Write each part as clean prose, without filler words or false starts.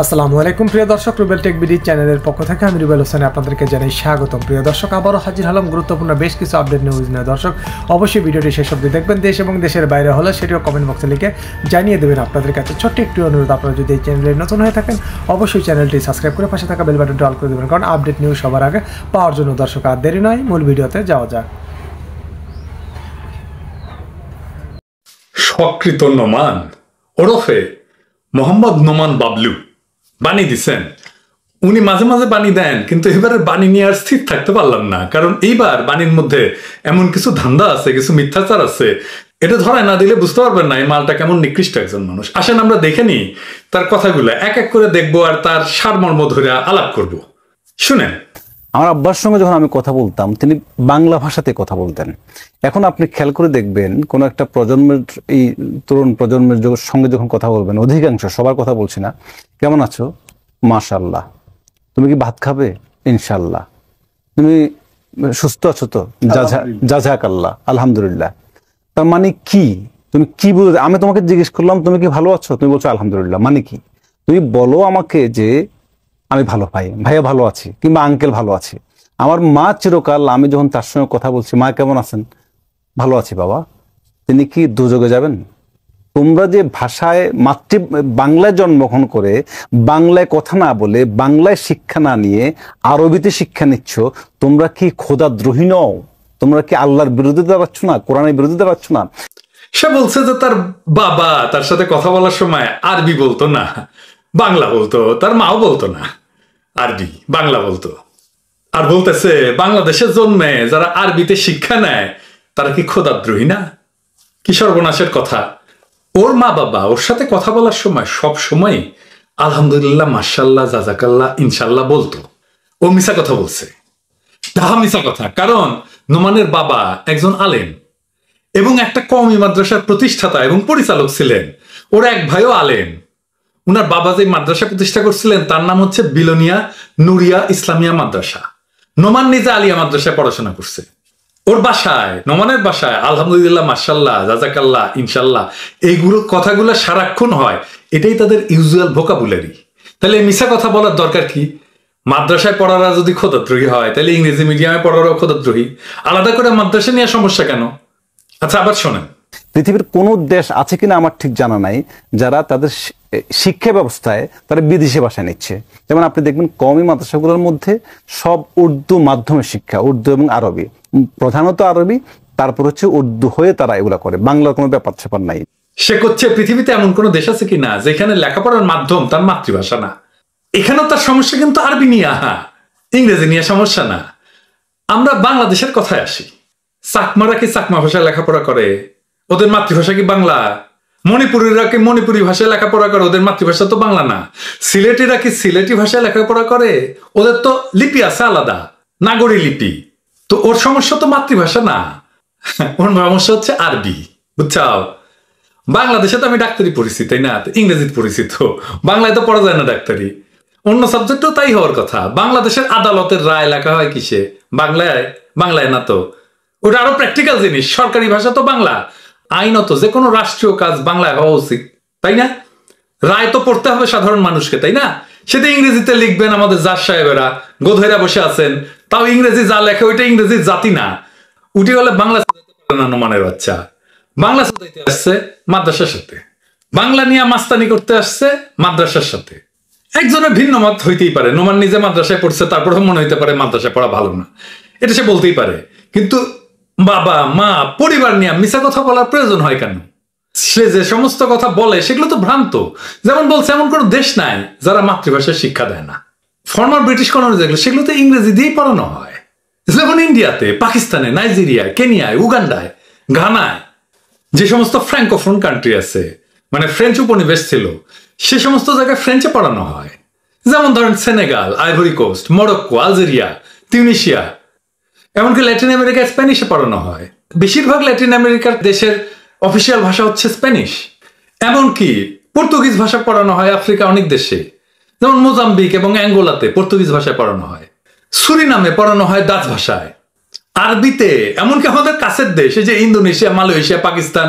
আসসালামু আলাইকুম প্রিয় দর্শক, রুবেল টেক বিডি চ্যানেলের পক্ষ থেকে আমি রুবেল হোসেন আপনাদেরকে জানাই স্বাগতম। প্রিয় দর্শক, আবারও হাজির হলাম গুরুত্বপূর্ণ বেশ কিছু আপডেট নিউজ নিয়ে। দর্শক, অবশ্যই ভিডিওটি শেষ অবধি দেখবেন। দেশ এবং দেশের বাইরে হলে সেটিও কমেন্ট বক্সে লিখে জানিয়ে দেবেন। আপনাদের কাছে ছোট্ট একটি অনুরোধ, আপনারা যদি এই চ্যানেলে নতুন হয়ে থাকেন অবশ্যই চ্যানেলটি সাবস্ক্রাইব করে পাশে থাকা বেল বাটনটি অল করে দেবেন, কারণ আপডেট নিউজ সবার আগে পাওয়ার জন্য। দর্শক, আর দেরি নয়, মূল ভিডিওতে যাওয়া যাক। স্বকৃত নোমান ওরফে মোহাম্মদ নোমান বাবলু বাণী দিচ্ছেন। উনি মাঝে মাঝে বাণী দেন, কিন্তু এবারের বাণী নিয়ে আর স্থির থাকতে পারলাম না, কারণ এইবার বাণীর মধ্যে এমন কিছু ধান্দা আছে, কিছু মিথ্যাচার আছে, এটা ধরায় না দিলে বুঝতে পারবেন না এই মালটা কেমন নিকৃষ্ট একজন মানুষ। আসেন আমরা দেখে নিই তার কথাগুলো, এক এক করে দেখবো আর তার সারমর্ম ধরে আলাপ করব। শুনেন। আমার আব্বার সঙ্গে যখন আমি কথা বলতাম তিনি বাংলা ভাষাতে কথা বলতেন। এখন আপনি খেয়াল করে দেখবেন কোন একটা প্রজন্মের, এই তরুণ প্রজন্মের সঙ্গে যখন কথা বলবেন, অধিকাংশ, সবার কথা বলছি না, কেমন আছো, মাশাআল্লাহ, তুমি কি ভাত খাবে, ইনশাআল্লাহ, তুমি সুস্থ আছো তো, জাযাকাল্লাহ, আলহামদুলিল্লাহ। তার মানে কি? তুমি কি বুঝতে? আমি তোমাকে জিজ্ঞেস করলাম তুমি কি ভালো আছো, তুমি বলছো আলহামদুলিল্লাহ, মানে কি? তুমি বলো আমাকে যে আমি ভালো ভাইয়া ভালো আছি, কিংবা আঙ্কেল ভালো আছি। আমার মা চিরকাল আমি যখন তার সঙ্গে কথা বলছি, মা কেমন আছেন, ভালো আছি বাবা, তিনি কি দুযোগে যাবেন? তোমরা যে ভাষায় বাংলায় জন্মগ্রহণ করে বাংলায় কথা না বলে, বাংলায় শিক্ষা না নিয়ে আরবিতে শিক্ষা নিচ্ছ, তোমরা কি খোদাদ্রোহী নও? তোমরা কি আল্লাহর বিরুদ্ধে দাঁড়াচ্ছ না, কোরআনের বিরুদ্ধে দাঁড়াচ্ছ না? সে বলছে যে তার বাবা তার সাথে কথা বলার সময় আরবি বলতো না, বাংলা বলতো, তার মাও বলতো না, আরবি বাংলা বলতো। আর বলতেছে বাংলাদেশে জন্মে যারা আরবিতে শিক্ষা নেয় তারা কি খোদাদ্রোহী না? কি সর্বনাশের কথা! ওর মা বাবা ওর সাথে কথা বলার সময় সব সময় আলহামদুলিল্লাহ, মাশাআল্লাহ, জাযাকাল্লাহ, ইনশাআল্লাহ বলতো। ও মিছা কথা বলছে, তাহা মিছা কথা। কারণ নোমানের বাবা একজন আলেম এবং একটা কওমি মাদ্রাসার প্রতিষ্ঠাতা এবং পরিচালক ছিলেন। ওর এক ভাইও আলেম। উনার বাবা যে মাদ্রাসা প্রতিষ্ঠা করছিলেন তার নাম হচ্ছে বিলোনিয়া নুরিয়া ইসলামিয়া মাদ্রাসা। নোমান নিজে আলিয়া মাদ্রাসায় পড়াশোনা করছে। ওর বাসায়, নোমানের বাসায় আলহামদুলিল্লাহ, মাশাআল্লাহ, জাযাকাল্লাহ, ইনশাআল্লাহ এইগুলো কথাগুলো সারাক্ষণ হয়। এটাই তাদের ইউজুয়াল ভোকাবুলারি। তাহলে মিছা কথা বলার দরকার কি? মাদ্রাসায় পড়ারা যদি খোদাদ্রোহী হয়, তাহলে ইংরেজি মিডিয়ামে পড়ারাও খোদাদ্রোহী। আলাদা করে মাদ্রাসা নিয়ে সমস্যা কেন? আচ্ছা, আবার শোনেন। পৃথিবীর কোন দেশ আছে কিনা আমার ঠিক জানা নাই যারা তাদের শিক্ষা ব্যবস্থায় তারা বিদেশি ভাষা নিচ্ছে। যেমন আপনি দেখবেন কওমি মাদ্রাসাগুলোর মধ্যে সব উর্দু মাধ্যমের শিক্ষা, উর্দু এবং আরবি, প্রধানত আরবি, তারপর হচ্ছে উর্দু হয়ে তারা এগুলা করে, বাংলার কোনো ব্যাপার স্যাপার নাই। সে করছে পৃথিবীতে এমন কোন দেশ আছে কিনা যেখানে লেখাপড়ার মাধ্যম তার মাতৃভাষা না? এখানেও তার সমস্যা কিন্তু আরবি নিয়ে, ইংরেজি নিয়ে সমস্যা না। আমরা বাংলাদেশের কথায় আসি। চাকমারা কি চাকমা ভাষায় লেখাপড়া করে? ওদের মাতৃভাষা কি বাংলা? মণিপুরীরা কি মণিপুরী ভাষায় লেখাপড়া করে? ওদের মাতৃভাষা তো বাংলা না। সিলেটিরা কি সিলেটি ভাষায় লেখাপড়া করে? ওদের তো লিপি আছে আলাদা, নাগরী লিপি। তো ওর সমস্যা তো মাতৃভাষা না, ওর সমস্যা হচ্ছে আরবি। বুঝছাও? বাংলাদেশে তো আমি ডাক্তারি পড়েছি, তাই না? ইংরেজিতে পড়েছি, তো বাংলায় তো পড়া যায় না ডাক্তারি। অন্য সাবজেক্টও তাই হওয়ার কথা। বাংলাদেশের আদালতের রায় লেখা হয় কিসে? বাংলায়। বাংলায় না তো। ওটা আরো প্র্যাকটিক্যাল জিনিস। সরকারি ভাষা তো বাংলা। আইনত যে কোনো রাষ্ট্রীয় কাজ বাংলায় হওয়া উচিত, তাই না? রায় তো পড়তে হবে সাধারণ মানুষকে, তাই না? সেটা ইংরেজিতে লিখবেন আমাদের জাজ সাহেবেরা, গোধেরা বসে আছেন, তাও ইংরেজি যা লেখে ওইটা ইংরেজি জাতি না। উঠে হলে বাংলা নোমানের বাচ্চা বাংলা চাইতে আসছে মাদ্রাসার সাথে, বাংলা নিয়ে মাস্তানি করতে আসছে মাদ্রাসার সাথে। একজনের ভিন্ন মত হইতেই পারে। নোমান নিজে মাদ্রাসায় পড়ছে, তারপরে মনে হইতে পারে মাদ্রাসায় পড়া ভালো না, এটা সে বলতেই পারে। কিন্তু বাবা মা পরিবার নিয়ে মিছা কথা বলার প্রয়োজন হয় কেন? সে যে সমস্ত কথা বলে সেগুলো তো ভ্রান্ত। যেমন বলছে এমন কোনো দেশ নাই যারা মাতৃভাষায় শিক্ষা দেয় না। ফর্মার ব্রিটিশ কলোনি যেগুলো সেগুলো তো ইংরেজি দিয়েই পড়ানো হয়। যেমন ইন্ডিয়াতে, পাকিস্তানে, নাইজেরিয়ায়, কেনিয়ায়, উগান্ডায়, ঘানায়, যে সমস্ত ফ্র্যাঙ্কোফোন কান্ট্রি আছে, মানে ফ্রেঞ্চ উপনিবেশ ছিল, সে সমস্ত জায়গায় ফ্রেঞ্চে পড়ানো হয়। যেমন ধরেন Senegal, Ivory Coast, Morocco, Algeria, Tunisia, এমনকি ল্যাটিন আমেরিকায় স্প্যানিশে পড়ানো হয়। বেশিরভাগ ল্যাটিন আমেরিকার দেশের অফিসিয়াল ভাষা হচ্ছে স্প্যানিশ। এমনকি পর্তুগিজ ভাষা পড়ানো হয় আফ্রিকা অনেক দেশে, যেমন মোজাম্বিক এবং অ্যাঙ্গোলাতে পর্তুগিজ ভাষায় পড়ানো হয়। সুরিনামে পড়ানো হয় ডাচ ভাষায়। আরবিতে, এমনকি আমাদের কাছের দেশ এই যে ইন্দোনেশিয়া, মালয়েশিয়া, পাকিস্তান,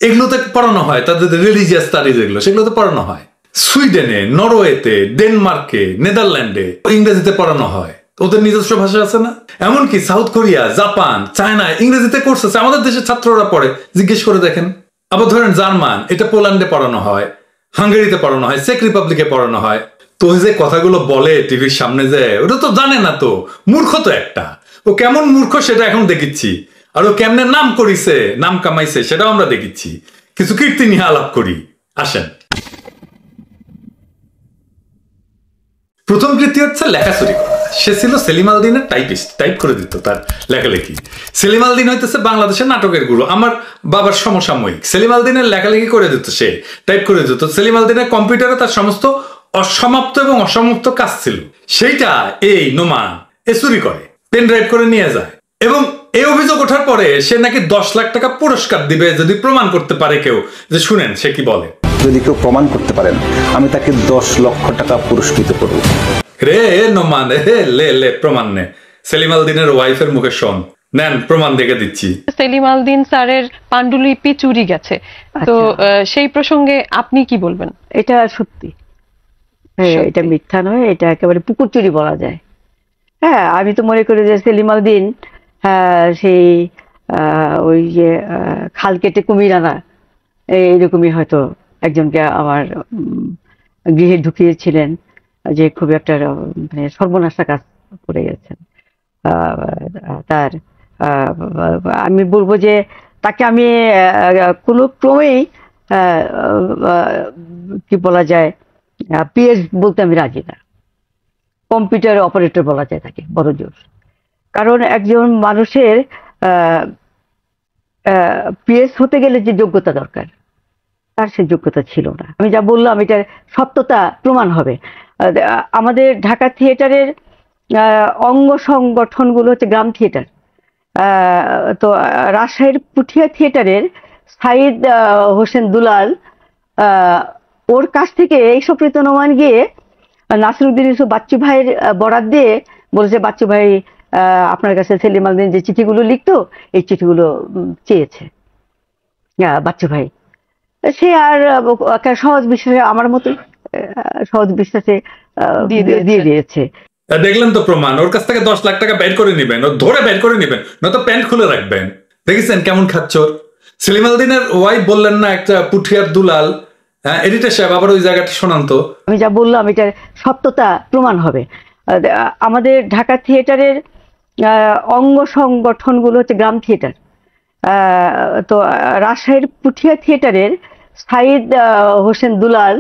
এগুলোতে পড়ানো হয়। তাদের রিলিজিয়াস স্টাডিজ এগুলো, সেগুলোতে পড়ানো হয়। সুইডেনে, নরওয়েতে, ডেনমার্কে, নেদারল্যান্ডে ইংরেজিতে পড়ানো হয়। ওদের নিজস্ব ভাষা আছে না? এমনকি সাউথ কোরিয়া, জাপান, চায়না ইংরেজিতে কোর্স আছে, আমাদের দেশের ছাত্ররা পড়ে, জিজ্ঞেস করে দেখেন। আবার ধরেন জার্মান, এটা পোল্যান্ডে পড়ানো হয়, হাঙ্গেরিতে পড়ানো হয়, চেক রিপাবলিকে পড়ানো হয়। তো ওই যে কথাগুলো বলে টিভির সামনে, যে ওটা তো জানে না, তো মূর্খ তো একটা। ও কেমন মূর্খ সেটা এখন দেখিচ্ছি, আর ও কেমনে নাম করিছে, নাম কামাইছে সেটাও আমরা দেখিচ্ছি। কিছু কীর্তি নিয়ে আলাপ করি, আসেন। প্রথম কৃতি হচ্ছে লেখাচুরি করা। সে ছিল সেলিম আল দীনের টাইপিস্ট, টাইপ করে দিত তার লেখালেখি। সেলিম আল দীন হইতেছে বাংলাদেশের নাটকের গুরু, আমার বাবার সমসাময়িক। সেলিম আল দীনের লেখালেখি করে দিত, সে টাইপ করে দিত। সেলিম আল দীনের কম্পিউটারে তার সমস্ত অসমাপ্ত এবং অসমাপ্ত কাজ ছিল, সেইটা এই নোমান এ চুরি করে, পেন ড্রাইভ করে নিয়ে যায়। এবং এই অভিযোগ ওঠার পরে সে নাকি 10 লাখ টাকা পুরস্কার দিবে যদি প্রমাণ করতে পারে কেউ। যে শুনেন সে কি বলে। যদি কেউ প্রমাণ করতে পারেন আমি তাকে 10 লক্ষ টাকা পুরস্কৃত করব। রে নোমান, লে লে প্রমাণ নে। সেলিম আল দীনের ওয়াইফের মুখে শোন, নেন প্রমাণ দেখে দিচ্ছি। সেলিম আল দীন স্যারের পাণ্ডুলিপি চুরি গেছে, তো সেই প্রসঙ্গে আপনি কি বলবেন? এটা সত্যি, এটা মিথ্যা নয়, এটা একেবারে পুকুর চুরি বলা যায়। হ্যাঁ, আমি তো মনে করি যে সেলিম আল দীন সেই ওই যে খাল কেটে কুমির আনা এইরকমই হয়তো একজনকে আমার গৃহে ঢুকিয়েছিলেন, যে খুব একটা মানে সর্বনাশা কাজ করে গেছেন তার। আমি বলবো যে তাকে আমি কোনো ক্রমেই কি বলা যায়, পিএস বলতে আমি রাজি না, কম্পিউটার অপারেটর বলা যায় তাকে বড় জোর। কারণ একজন মানুষের পিএস হতে গেলে যে যোগ্যতা দরকার, তার সে যোগ্যতা ছিল না। আমি যা বললাম এটার সত্যতা প্রমাণ হবে। আমাদের ঢাকা থিয়েটারের অঙ্গ সংগঠনগুলো হচ্ছে গ্রাম থিয়েটার। তো রাজশাহীর পুঠিয়া থিয়েটারের সাইদ হোসেন দুলাল, ওর কাছ থেকে এইসব নোমান গিয়ে নাসিরউদ্দিন ইউসুফ বাচ্চু ভাইয়ের বরাত দিয়ে বলেছে, বাচ্চু ভাই আপনার কাছে সেলিম আল দীন যে চিঠিগুলো লিখতো এই চিঠিগুলো চেয়েছে বাচ্চু ভাই। সে আর সহজ বিশ্বাসে, আমার মতো সহজ বিশ্বাসে দিয়ে দিয়েছে। দেখলেন তো প্রমাণ, ওর কাছ থেকে 10 লাখ টাকা বের করে নিবেন, ও ধরে বের করে নিবেন, নয়তো প্যান্ট খুলে রাখবেন। দেখেছেন কেমন খাচ্চর। সেলিম আল দীনের ওয়াইফ বললেন না একটা পুঠিয়ার দুলাল। হ্যাঁ, এডিটর সাহেব আবার ওই জায়গাটা শোনান তো। আমি যা বললাম এটার সত্যতা প্রমাণ হবে। আমাদের ঢাকা থিয়েটারের অঙ্গ সংগঠনগুলো হচ্ছে গ্রাম থিয়েটার। তো রাজশাহীর পুঠিয়া থিয়েটারের সাইদ হোসেন দুলাল,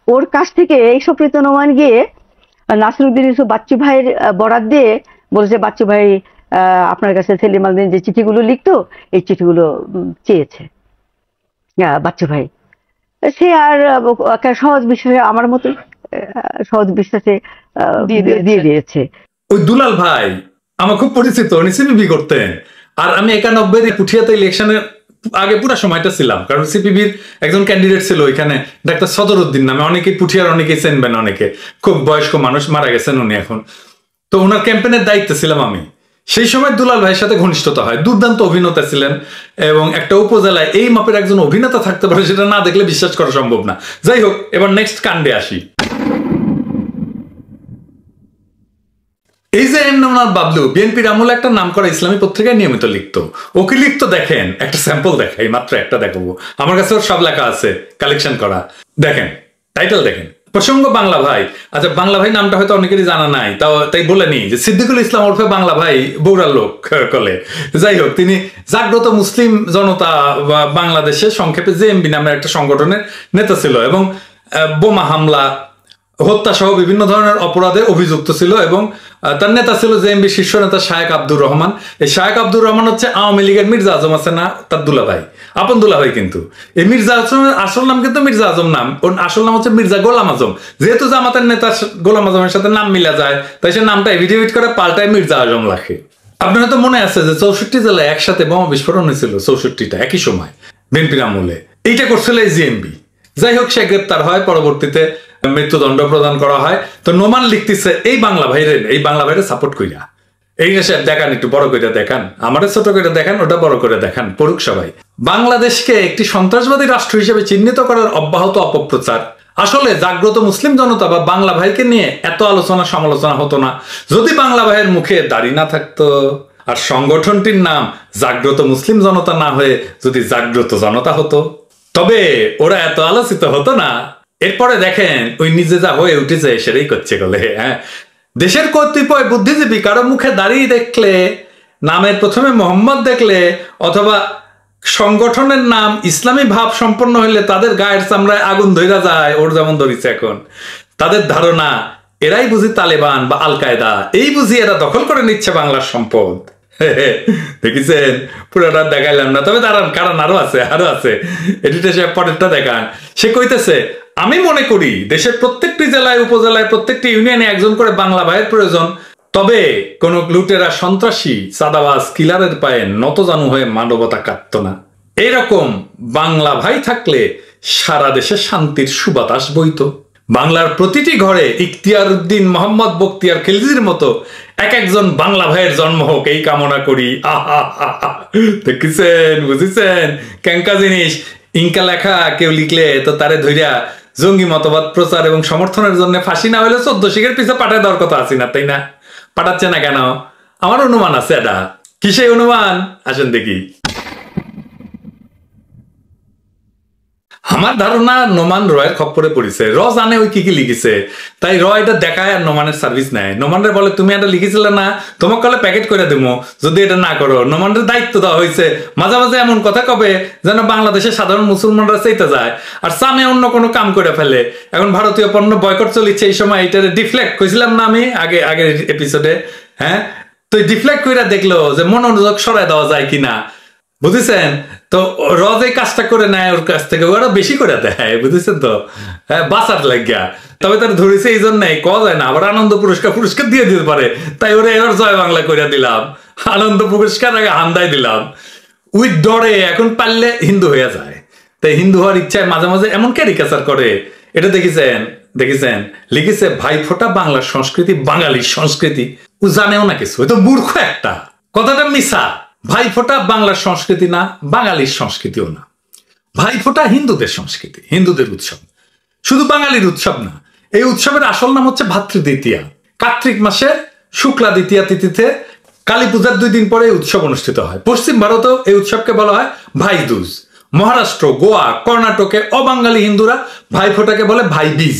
ওর কাছ থেকে এইসব নোমান গিয়ে নাসিরউদ্দিন ইউসুফ বাচ্চু ভাইয়ের বরাত দিয়ে বলেছে, বাচ্চু ভাই আপনার কাছে সেলিম আল দীন যে চিঠিগুলো লিখতো এই চিঠিগুলো চেয়েছে বাচ্চু ভাই। সে আর সহজ বিশ্বাসে, আমার মতো সহজ বিশ্বাসে দিয়ে দিয়েছে। ওই দুলাল ভাই আমার খুব পরিচিত, উনি সিপিবি করতেন। আর আমি 91 পুঠিয়াতে ইলেকশনের আগে পুরো সময়টা ছিলাম, কারণ সিপিবির একজন ক্যান্ডিডেট ছিল ওইখানে, ডাক্তার সদরউদ্দিন নামে, অনেকেই পুঠিয়ার অনেকেই চেনবেন, অনেকে খুব বয়স্ক মানুষ, মারা গেছেন উনি এখন। তো ওনার ক্যাম্পেনের দায়িত্বে ছিলাম আমি। সেই সময় দুলাল ভাইয়ের সাথে ঘনিষ্ঠতা হয়। দুর্দান্ত অভিনেতা ছিলেন, এবং একটা উপজেলায় এই মাপের একজন অভিনেতা থাকতে পারে সেটা না দেখলে বিশ্বাস করা সম্ভব না। যাই হোক, এবার নেক্সট কাণ্ডে আসি। এই যে এম নোমান বাবলু বিএনপির আমলে একটা নাম করা ইসলামী পত্রিকায় নিয়মিত লিখতো। ওকে লিখতো, দেখেন একটা স্যাম্পল দেখাই, মাত্র একটা দেখাবো, আমার কাছে ওর সব লেখা আছে কালেকশন করা। দেখেন টাইটেল দেখেন, প্রসঙ্গ বাংলা ভাই। আচ্ছা, বাংলা ভাই নামটা হয়তো অনেকেরই জানা নাই, তাই বলে নি যে সিদ্দিকুল ইসলাম ওরফে বাংলা ভাই বগুড়ার লোক কলে। যাই হোক, তিনি জাগ্রত মুসলিম জনতা বা বাংলাদেশে সংক্ষেপে জেএমবি নামের একটা সংগঠনের নেতা ছিল, এবং বোমা হামলা, হত্যা সহ বিভিন্ন ধরনের অপরাধে অভিযুক্ত ছিল। এবং তার নেতা ছিল জেএমবি শীর্ষ নেতা শায়েক আব্দুর রহমান। এই শায়েক আব্দুর রহমান হচ্ছে আওয়ামী লীগের মির্জা আজম আছে না, তার দুলা ভাই, আপন দুলা ভাই। কিন্তু এই মির্জা আজমের আসল নাম কিন্তু মির্জা আজম নাম, ওর আসল নাম হচ্ছে মির্জা গোলাম আজম। যেহেতু জামাতের নেতা গোলাম আজমের সাথে নাম মিলা যায়, তাই সে নামটা এভিডেভিট করে পাল্টায় মির্জা আজম রাখে। আপনার হয়তো মনে আছে যে 64 জেলায় একসাথে বোমা বিস্ফোরণ হয়েছিল, 64টা একই সময় বিএনপির আমলে। এইটা করছিল এই জেএমবি। যাই হোক, সে গ্রেপ্তার হয়, পরবর্তীতে মৃত্যুদণ্ড প্রদান করা হয়। তো নোমান লিখতেছে এই বাংলা ভাইরে সাপোর্ট কইরা, এই দেশে দেখান, একটু বড় করে দেখান, আমাদের ছোট করে দেখান, ওটা বড় করে দেখান, পড়ুক সবাই। বাংলাদেশকে একটি সন্ত্রাসবাদী রাষ্ট্র হিসেবে চিহ্নিত করার অব্যাহত অপপ্রচার। আসলে জাগ্রত মুসলিম জনতা বা বাংলা ভাইকে নিয়ে এত আলোচনা সমালোচনা হতো না যদি বাংলা ভাইয়ের মুখে দাড়ি না থাকতো, আর সংগঠনটির নাম জাগ্রত মুসলিম জনতা না হয়ে যদি জাগ্রত জনতা হতো, তবে ওরা এত আলোচিত হতো না। এরপরে দেখেন ওই নিজে যা হয়ে উঠেছে সেটাই করছে বলে। হ্যাঁ, দেশের কতিপয় বুদ্ধিজীবী কারো মুখে দাঁড়িয়ে দেখলে, নামের প্রথমে মোহাম্মদ দেখলে, অথবা সংগঠনের নাম ইসলামী ভাব সম্পন্ন হইলে তাদের গায়ের চামড়ায় আগুন ধইরা যায়, ওর যেমন ধরিছে এখন। তাদের ধারণা এরাই বুঝি তালেবান বা আল কায়দা, এই বুঝি এরা দখল করে নিচ্ছে বাংলার সম্পদ। দেখেছেন, পুরোটা দেখাইলাম না, তবে দাঁড়ান, কারণ আরো আছে। এডিটর সাহেব পরেরটা দেখান। সে কইতেছে, আমি মনে করি দেশের প্রত্যেকটি জেলায় উপজেলায় প্রত্যেকটি ইউনিয়নে একজন করে বাংলা ভাইয়ের প্রয়োজন। তবে কোন লুটেরা সন্ত্রাসী চাঁদাবাজ কিলারের পায়ে নতজানু হয়ে মানবতা কাটত না। এইরকম বাংলা ভাই থাকলে সারা দেশে শান্তির সুবাতাস বইত। বাংলার প্রতিটি ঘরে ইখতিয়ার উদ্দিন, মোহাম্মদ বখতিয়ার খিলজির মতো এক একজন বাংলা ভাইয়ের জন্ম হোক এই কামনা করি। দেখেছেন, বুঝেছেন ক্যাঙ্কা জিনিস। ইনকা লেখা কেউ লিখলে তো তারে ধইরা জঙ্গি মতবাদ প্রচার এবং সমর্থনের জন্য ফাঁসি না হলে 14 শিখের পিছে পাঠায় দেওয়ার কথা আছে না, তাই না? পাঠাচ্ছে না কেন? আমার অনুমান আছে এটা। কি সেই অনুমান? আসেন দেখি। আমার ধারণা নোমান রয়ের খপ্পরে পড়েছে। র জানে ওই কি কি লিখেছে, তাই র এটা দেখায় আর নোমানের সার্ভিস নেয়। নোমানরে বলে, তুমি এটা লিখেছিলে না, তোমাকে কলে প্যাকেট করে দেবো যদি এটা না করো। নোমানের দায়িত্ব দেওয়া হয়েছে। মাঝে মাঝে এমন কথা কবে যেন বাংলাদেশের সাধারণ মুসলমানরা চাইতে যায় আর সামনে অন্য কোনো কাম করে ফেলে। এখন ভারতীয় পণ্য বয়কট চলিচ্ছে, এই সময় এটারে ডিফ্লেক্ট কইছিলাম না আমি আগের এপিসোডে। হ্যাঁ, তো ডিফ্লেক্ট করে দেখলো যে মনোযোগ সরাই দেওয়া যায় কিনা, বুঝেছেন? তো রজ এই কাজটা করে নেয় ওর কাছ থেকে, ওরা বেশি করে দেয়, বুঝেছেন তো? হ্যাঁ, বাঁচার লাগিয়া। তবে তার ধরেছে এই জন্যই কওয়া যায় না, আবার আনন্দ পুরস্কার দিয়ে দিতে পারে, তাই ওরা এর জয় বাংলা করে দিলাম, আনন্দ পুরস্কার আগে হান্দাই দিলাম। উই ডরে এখন পারলে হিন্দু হয়ে যায়, তাই হিন্দু হওয়ার ইচ্ছায় মাঝে মাঝে এমন ক্যারিকেচার করে। এটা দেখেছেন লিখেছে, ভাইফোঁটা বাংলার সংস্কৃতি, বাঙালির সংস্কৃতি। ও জানেও না কিছু, এ তো মূর্খ একটা। কথাটা মিশা। ভাইফোঁটা বাংলার সংস্কৃতি না, বাঙালির সংস্কৃতিও না। ভাইফোঁটা হিন্দুদের সংস্কৃতি, হিন্দুদের উৎসব, শুধু বাঙালির উৎসব না। এই উৎসবের আসল নাম হচ্ছে ভাতৃদ্বিতীয়া। কার্তিক মাসের শুক্লা দ্বিতীয়া তিথিতে কালী পূজার 2 দিন পরে উৎসব অনুষ্ঠিত হয়। পশ্চিম ভারতেও এই উৎসবকে বলা হয় ভাই দুজ। মহারাষ্ট্র, গোয়া, কর্ণাটকে অবাঙালি হিন্দুরা ভাইফোঁটাকে বলে ভাইবিজ।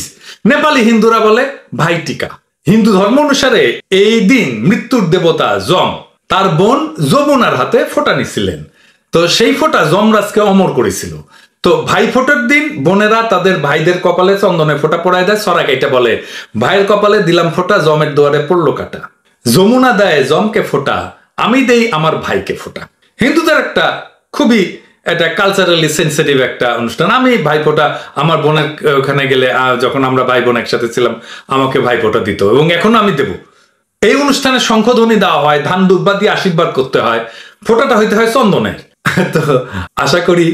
নেপালি হিন্দুরা বলে ভাইটিকা। হিন্দু ধর্ম অনুসারে এই দিন মৃত্যুর দেবতা যম তার বোন যমুনার হাতে ফোঁটা নিছিলেন, তো সেই ফোঁটা যমরাজকে অমর করেছিল। তো ভাই ফোঁটার দিন বোনেরা তাদের ভাইদের কপালে চন্দনের ফোঁটা পড়ায় দেয়। সরাক এটা বলে, ভাইয়ের কপালে দিলাম ফোঁটা, জমের দুয়ারে পড়লো কাটা। যমুনা দেয় জমকে ফোঁটা, আমি দেই আমার ভাইকে ফোঁটা। হিন্দুদের একটা খুবই এটা কালচারালি সেন্সিটিভ একটা অনুষ্ঠান। আমি ভাইফোঁটা আমার বোনের ওখানে গেলে, যখন আমরা ভাই বোন একসাথে ছিলাম, আমাকে ভাইফোঁটা দিত এবং এখনো আমি দেব। এই অনুষ্ঠানে শঙ্খধ্বনি দেওয়া হয়, ধান দুব্বা দিয়ে আশীর্বাদ করতে হয়, ফোঁটাটা হইতে হয় চন্দনের। তো আশা করি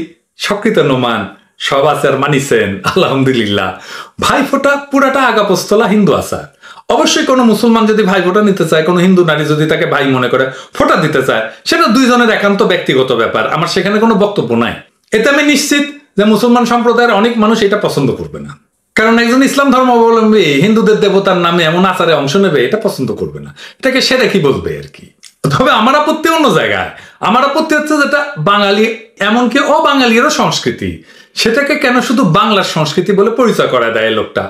সকৃত নোমান সব আচার মানিছেন, আলহামদুলিল্লাহ। ভাইফোঁটা পুরাটা আগাপস্তলা হিন্দু আচার। অবশ্যই কোনো মুসলমান যদি ভাইফোঁটা নিতে চায়, কোনো হিন্দু নারী যদি তাকে ভাই মনে করে ফোঁটা দিতে চায়, সেটা দুইজনের একান্ত ব্যক্তিগত ব্যাপার, আমার সেখানে কোনো বক্তব্য নাই। এতে আমি নিশ্চিত যে মুসলমান সম্প্রদায়ের অনেক মানুষ এটা পছন্দ করবে না, কারণ একজন ইসলাম ধর্মাবলম্বী হিন্দুদের দেবতার নামে এমন আচারে অংশ নেবে এটা পছন্দ করবে না। এটাকে সেটা কি বলবে আর কি। তবে আমার আপত্তি অন্য জায়গায়। আমার আপত্তি হচ্ছে যেটা বাঙালি, এমনকি অবাঙালিরও সংস্কৃতি, সেটাকে কেন শুধু বাংলার সংস্কৃতি বলে পরিচয় করায় দেয় লোকটা।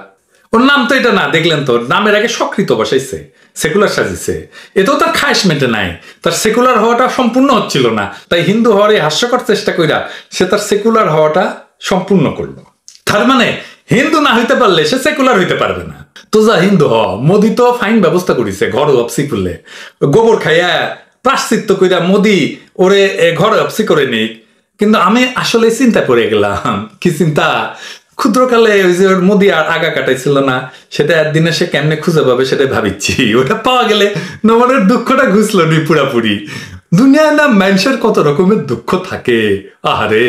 ওর নাম তো এটা না, দেখলেন তো নামের আগে সকৃত বসাইছে, সেকুলার সাজিছে। এতেও তার খাস মেটে নাই, তার সেকুলার হওয়াটা সম্পূর্ণ হচ্ছিল না, তাই হিন্দু হওয়ার এই হাস্যকর চেষ্টা কইরা সে তার সেকুলার হওয়াটা সম্পূর্ণ করলো। তার মানে হিন্দু না হইতে পারলে সে সেকুলার হইতে পারবে না। তো যা হিন্দু হ। মোদি তো ফাইন ব্যবস্থা করেছে, ঘরে অপসি করলে গোবর খাইয়া প্রাশ্চিত্য কইরা মোদি ওরে ঘরে অপসি করে নিক। কিন্তু আমি আসলে চিন্তা পড়ে গেলাম। কি চিন্তা? ক্ষুদ্রকালে ওই যে মোদি আর আগা কাটাইছিল না, সেটা একদিনে সে কেমনে খুঁজে পাবে সেটাই ভাবিচ্ছি। ওটা পাওয়া গেলে নমনের দুঃখটা ঘুষলো নি পুরাপুরি। দুনিয়ায় না মানুষের কত রকমের দুঃখ থাকে, আহারে।